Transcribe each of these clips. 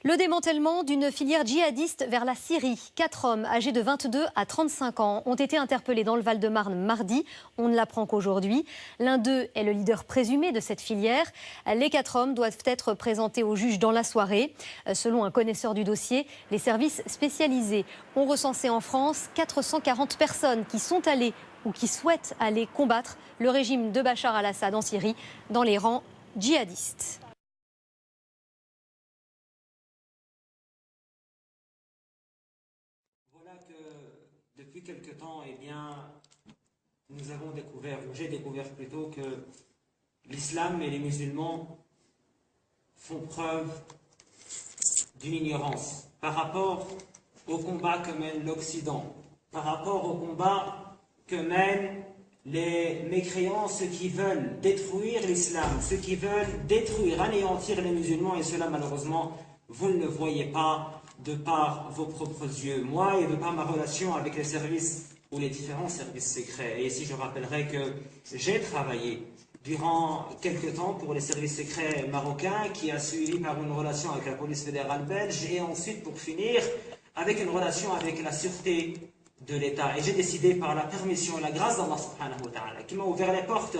Le démantèlement d'une filière djihadiste vers la Syrie. 4 hommes âgés de 22 à 35 ans ont été interpellés dans le Val-de-Marne mardi. On ne l'apprend qu'aujourd'hui. L'un d'eux est le leader présumé de cette filière. Les 4 hommes doivent être présentés au juge dans la soirée. Selon un connaisseur du dossier, les services spécialisés ont recensé en France 440 personnes qui sont allées ou qui souhaitent aller combattre le régime de Bachar al-Assad en Syrie dans les rangs djihadistes. Voilà que depuis quelque temps, eh bien, nous avons découvert, ou j'ai découvert plutôt, que l'islam et les musulmans font preuve d'une ignorance par rapport au combat que mène l'Occident, par rapport au combat que mènent les mécréants, ceux qui veulent détruire l'islam, ceux qui veulent détruire, anéantir les musulmans, et cela malheureusement, vous ne le voyez pas de par vos propres yeux. Moi, et de par ma relation avec les services ou les différents services secrets, et ici je rappellerai que j'ai travaillé durant quelques temps pour les services secrets marocains, qui a suivi par une relation avec la police fédérale belge, et ensuite, pour finir, avec une relation avec la sûreté de l'État. Et j'ai décidé, par la permission et la grâce d'Allah subhanahu wa ta'ala, qui m'a ouvert les portes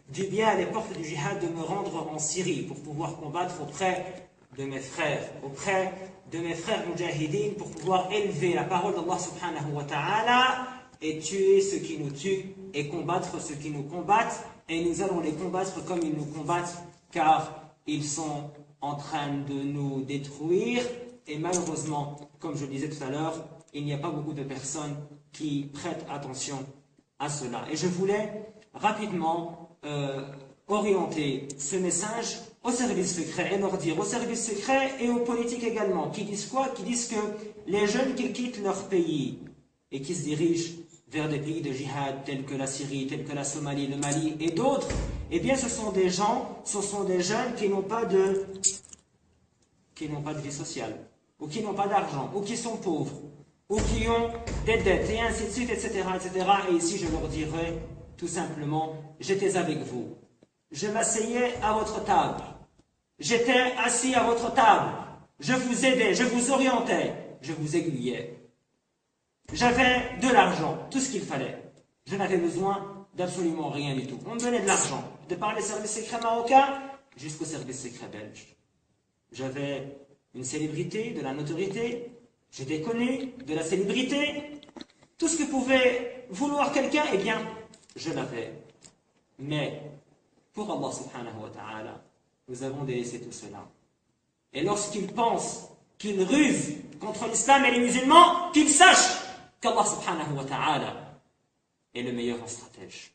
du bien, les portes du djihad, de me rendre en Syrie pour pouvoir combattre auprès de mes frères, auprès de mes frères mujahideen, pour pouvoir élever la parole d'Allah subhanahu wa ta'ala et tuer ceux qui nous tuent et combattre ceux qui nous combattent. Et nous allons les combattre comme ils nous combattent, car ils sont en train de nous détruire. Et malheureusement, comme je le disais tout à l'heure, il n'y a pas beaucoup de personnes qui prêtent attention à cela. Et je voulais rapidement orienter ce message aux services secrets et leur dire, aux services secrets et aux politiques également, qui disent quoi? Qui disent que les jeunes qui quittent leur pays et qui se dirigent vers des pays de djihad tels que la Syrie, tels que la Somalie, le Mali et d'autres, eh bien ce sont des gens, ce sont des jeunes qui n'ont pas de vie sociale, ou qui n'ont pas d'argent, ou qui sont pauvres, ou qui ont des dettes, et ainsi de suite, etc., etc. Et ici, je leur dirais tout simplement, j'étais avec vous. Je m'asseyais à votre table. J'étais assis à votre table. Je vous aidais, je vous orientais, je vous aiguillais. J'avais de l'argent, tout ce qu'il fallait. Je n'avais besoin d'absolument rien du tout. On me donnait de l'argent, de par les services secrets marocains jusqu'aux services secrets belges. J'avais une célébrité, de la notoriété, j'étais connu, de la célébrité. Tout ce que pouvait vouloir quelqu'un, eh bien, je l'avais. Mais, pour Allah subhanahu wa ta'ala, nous avons délaissé tout cela. Et lorsqu'ils pensent qu'ils rusent contre l'islam et les musulmans, qu'ils sachent qu'Allah subhanahu wa ta'ala est le meilleur stratège.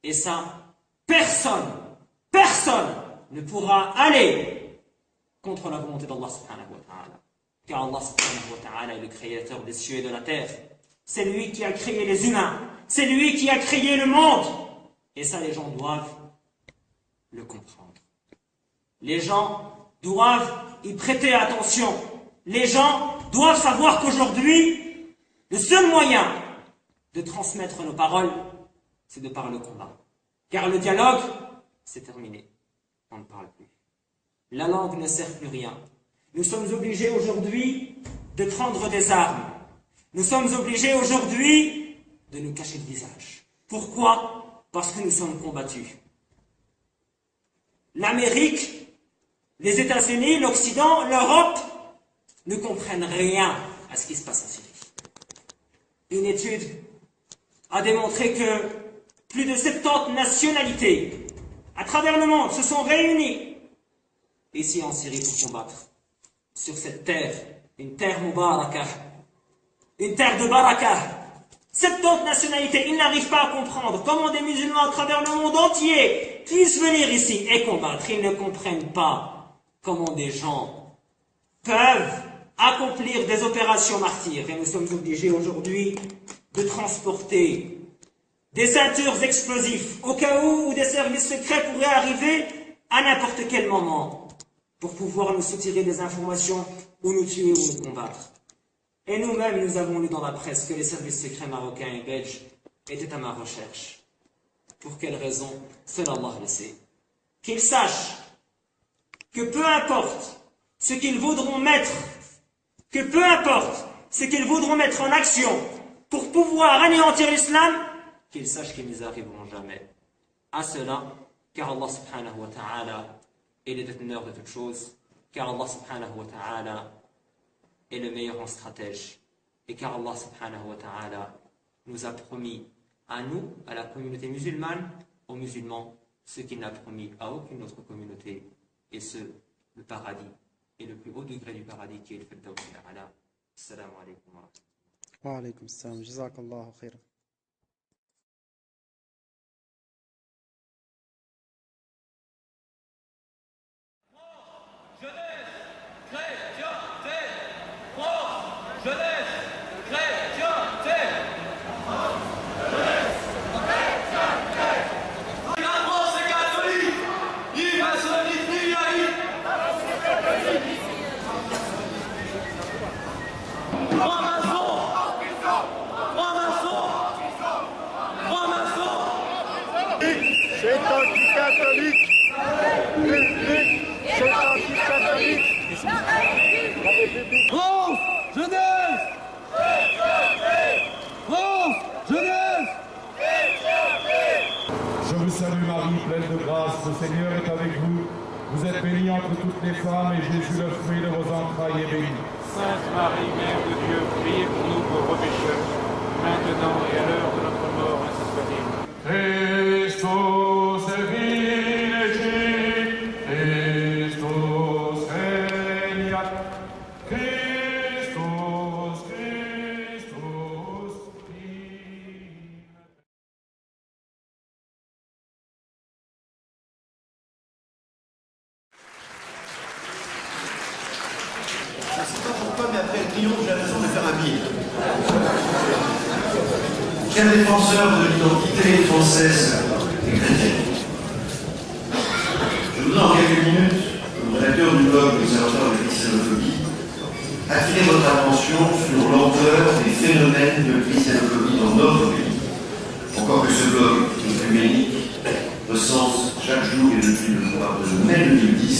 Et ça, personne ne pourra aller contre la volonté d'Allah subhanahu wa ta'ala. Car Allah subhanahu wa ta'ala est le créateur des cieux et de la terre. C'est lui qui a créé les humains. C'est lui qui a créé le monde. Et ça, les gens doivent le comprendre. Les gens doivent y prêter attention. Les gens doivent savoir qu'aujourd'hui, le seul moyen de transmettre nos paroles, c'est de par le combat. Car le dialogue, c'est terminé. On ne parle plus. La langue ne sert plus rien. Nous sommes obligés aujourd'hui de prendre des armes. Nous sommes obligés aujourd'hui de nous cacher le visage. Pourquoi? Parce que nous sommes combattus. L'Amérique, les États-Unis, l'Occident, l'Europe ne comprennent rien à ce qui se passe en Syrie. Une étude a démontré que plus de 70 nationalités à travers le monde se sont réunies ici en Syrie pour combattre sur cette terre, une terre mubarakah, une terre de barakah. 70 nationalités, ils n'arrivent pas à comprendre comment des musulmans à travers le monde entier puissent venir ici et combattre. Ils ne comprennent pas comment des gens peuvent accomplir des opérations martyrs. Et nous sommes obligés aujourd'hui de transporter des ceintures explosifs au cas où des services secrets pourraient arriver à n'importe quel moment pour pouvoir nous soutirer des informations ou nous tuer ou nous combattre. Et nous-mêmes, nous avons lu dans la presse que les services secrets marocains et belges étaient à ma recherche. Pour quelle raison? Seul Allah le sait. Qu'ils sachent que peu importe ce qu'ils voudront mettre, que peu importe ce qu'ils voudront mettre en action pour pouvoir anéantir l'islam, qu'ils sachent qu'ils n'y arriveront jamais à cela, car Allah subhanahu wa ta'ala est le déteneur de toutes choses, car Allah subhanahu wa ta'ala est le meilleur en stratège, et car Allah subhanahu wa ta'ala nous a promis à nous, à la communauté musulmane, aux musulmans, ce qu'il n'a promis à aucune autre communauté, et ce, le paradis, et le plus haut degré du paradis qui est le Firdaus al-A'la. Assalamu alaikum wa rahmatullahi. Wa alaykum assalam. Jazakallahu khairan. C'est anti-catholique. C'est anti-catholique. France, jeunesse. France, jeunesse. Je vous salue Marie, pleine de grâce, le Seigneur est avec vous. Vous êtes bénie entre toutes les femmes et Jésus, le fruit de vos entrailles, est béni. Sainte Marie, Mère de Dieu, priez pour nous pauvres pécheurs, maintenant et à l'heure de notre mort, ainsi soit-il. Christus vincit, Christus regnat, Christus, Christus vincit. Je ne sais pas pourquoi, mais après le triomphe, j'ai l'impression de faire un bide. Quel défenseur de l'identité française et chrétienne. Je voudrais en quelques minutes, comme rédacteur du blog L'Observatoire de christianophobie, attirer votre attention sur l'ampleur des phénomènes de christianophobie dans notre pays. Encore que ce blog œcuménique recense chaque jour et depuis le mois de mai 2010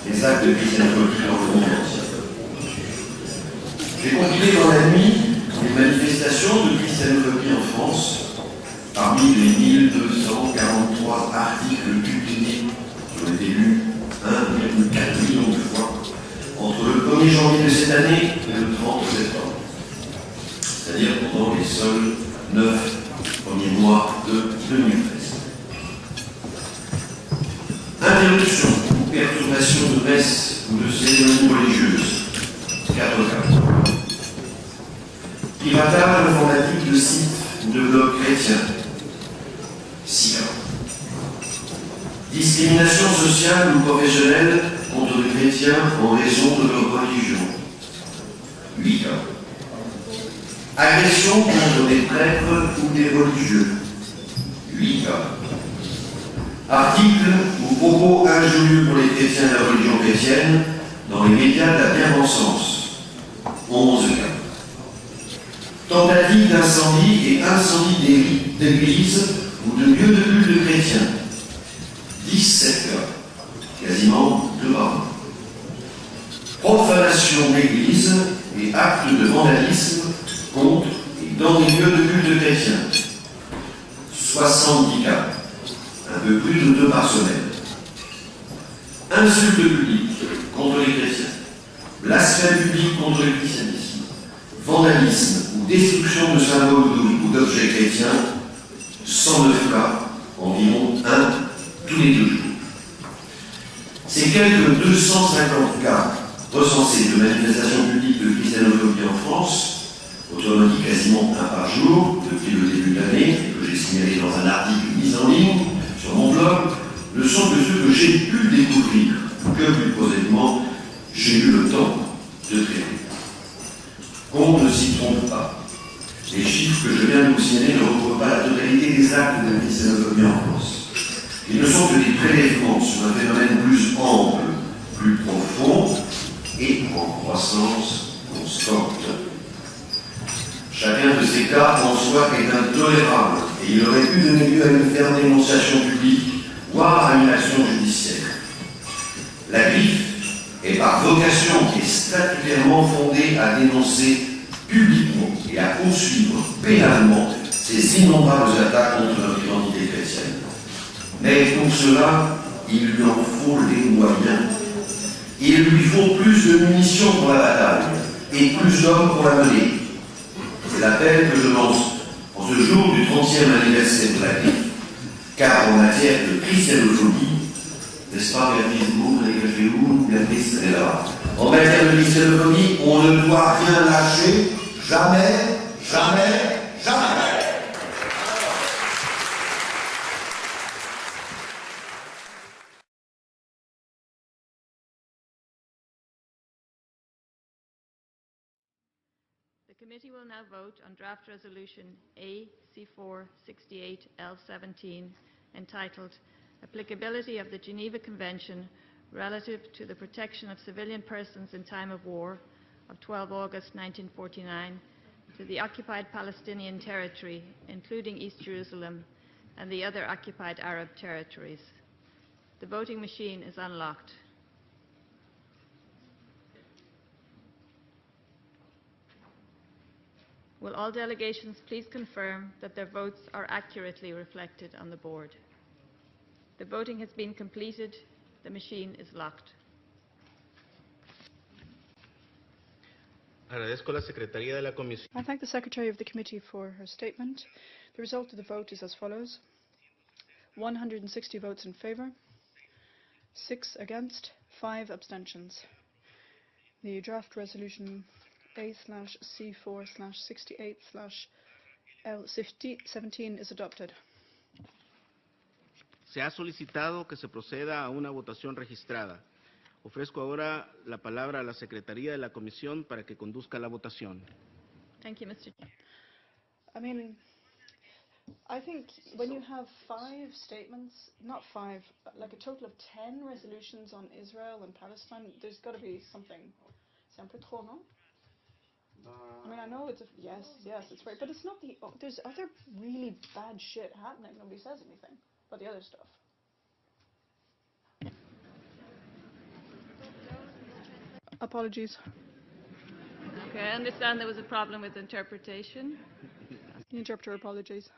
les actes de christianophobie dans le monde entier. J'ai compilé dans la nuit les manifestations de christianophobie en France parmi les 1243 articles publiés qui ont été lus 1,4 million de fois entre le 1er janvier de cette année et le 30 septembre, c'est-à-dire pendant les seuls 9 premiers mois de 2013. Interruption ou perturbation de messe ou de cérémonies religieuses, 4 cas. Piratage informatique de sites ou de blogs chrétiens, 6 cas. Discrimination sociale ou professionnelle contre les chrétiens en raison de leur religion, 8 cas. Agression contre des prêtres ou des religieux, 8 cas. Articles ou propos injurieux pour les chrétiens et la religion chrétienne dans les médias de la bien-pensance, 11 cas. Tentative d'incendie et incendie d'églises ou de lieux de culte de chrétiens, 17 cas, quasiment 2 par an. Profanation d'églises et actes de vandalisme contre et dans les lieux de culte de chrétiens, 70 cas, un peu plus de 2 par semaine. Insultes publiques contre les chrétiens, blasphème public contre le christianisme, vandalisme ou destruction de symboles ou d'objets chrétiens, 109 cas, environ 1 tous les 2 jours. Ces quelques 250 cas recensés de manifestations publiques de christianophobie en France, autrement dit quasiment 1 par jour, depuis le début de l'année, que j'ai signalé dans un article mis en ligne sur mon blog, ne sont que ceux que j'ai pu découvrir, que plus posément, j'ai eu le temps de traiter. Qu'on ne s'y trompe pas. Les chiffres que je viens de vous signaler ne recouvrent pas la totalité des actes de christianophobie en France. Ils ne sont que des prélèvements sur un phénomène plus ample, plus profond et en croissance constante. Chacun de ces cas en soi est intolérable et il aurait pu donner lieu à une ferme dénonciation publique, voire à une action judiciaire. La griffe est par vocation et statutairement fondée à dénoncer publiquement et à poursuivre pénalement ces innombrables attaques contre notre identité chrétienne. Mais pour cela, il lui en faut les moyens. Il lui faut plus de munitions pour la bataille et plus d'hommes pour la mener. C'est l'appel que je lance en ce jour du 30e anniversaire de la vie, car en matière de christianophobie, n'est-ce pas, Béatrice Bourg, Béatrice, elle est là. En matière de christianophobie, on ne doit rien lâcher, jamais, jamais, jamais. The committee will now vote on draft resolution AC468L17 entitled Applicability of the Geneva Convention relative to the protection of civilian persons in time of war of 12 August 1949 to the occupied Palestinian territory, including East Jerusalem and the other occupied Arab territories. The voting machine is unlocked. Will all delegations please confirm that their votes are accurately reflected on the board? The voting has been completed. The machine is locked. Agradezco a la Secretaría de la Comisión. I thank the Secretary of the Committee for her statement. The result of the vote is as follows. 160 votes in favour, 6 against, 5 abstentions. The draft resolution A/C4/68/L17 is adopted. Se ha solicitado que se proceda a una votación registrada. Ofrezco ahora la palabra a la Secretaría de la Comisión para que conduzca la votación. Thank you, Mr. I think when you have 5 statements, not 5, like a total of 10 resolutions on Israel and Palestine, there's got to be something. C'est un peu trop, non? I know it's yes, it's right, but it's not there's other really bad shit happening. Nobody says anything about the other stuff. Apologies. Okay, I understand there was a problem with interpretation. The interpreter apologies.